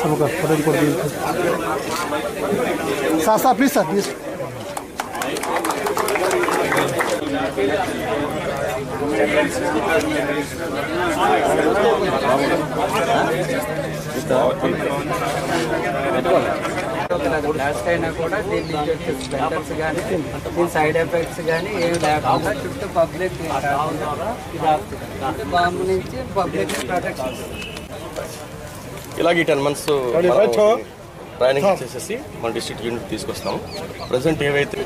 सबका photo record साथ please sir please last అయినా కూడా దీని స్పెండర్స్ కానీ దీని సైడ్ ఎఫెక్ట్స్ కానీ ఏమి లేకుండా చుట్టూ పబ్లిక్ బాంబు నుంచి పబ్లిక్ ప్రొటెక్షన్. ఇలాగే 10 months ట్రైనింగ్ చేసేసి మన డిస్ట్రిక్ట్ యూనిట్ తీసుకొస్తాము. ప్రజెంట్ ఏవైతే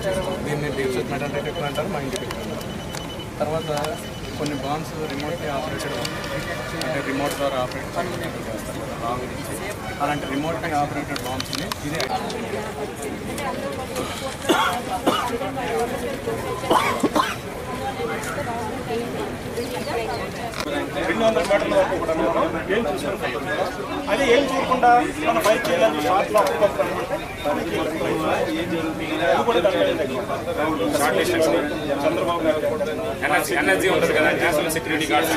దీన్ని మెటల్ డిటెక్టర్ అంటారు, మా ఇంటికి తర్వాత కొన్ని బాంబ్స్ రిమోట్లీ ఆపరేటెడ్ అంటే రిమోట్ ద్వారా ఆపరేట్ చేస్తారు లాంగ్ నుంచి. అలాంటి రిమోట్లీ ఆపరేటెడ్ బాంబ్స్ని ఇదే 200 మీటర్ల వరకు కూడా ఏం చూసుకుంటాం. అది ఏం చూడకుండా మన బైక్ చేయాలి షార్ట్లో చంద్రబాబు గారు ఎనర్జీ ఉంటుంది కదా, national security guards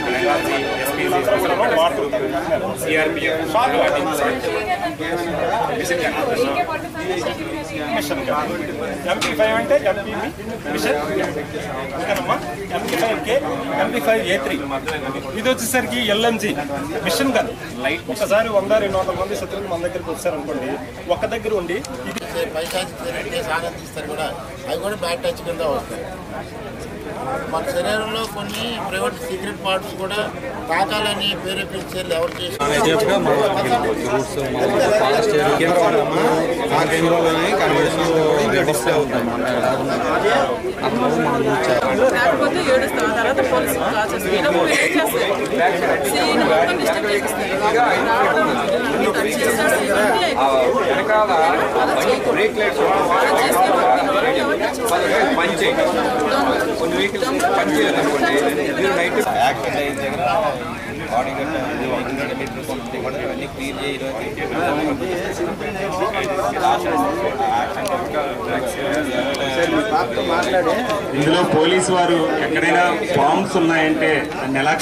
machine MP5 అంటే ఎంపీబీ మిషన్ ఓకేనమ్మా. MP5K MP5A3 ఇది వచ్చేసరికి LMG మిషన్ గన్. ఒకసారి 100-200 మంది శత్రువులు మన దగ్గరికి వచ్చారనుకోండి, ఒక్క దగ్గర ఉండి పైశాచిక సాగతిస్తారు కూడా, అవి కూడా బ్యాడ్ టచ్ కింద వస్తాయి. మన శరీరంలో కొన్ని ప్రైవేట్ సీక్రెట్ పార్ట్స్ కూడా తాకాలని ప్రేరేపించే ఎవరు చేసి లేకపోతే ఏడుస్తాం. తర్వాత పోలీసులు కాల్ యాక్సిడెంట్ అయిన దగ్గర బాడీ గట్ట ఇవన్నీ క్లీన్ ఇందులో పోలీసు వారు ఎక్కడైనా బాంబ్స్ ఉన్నాయంటే దాన్ని ఎలా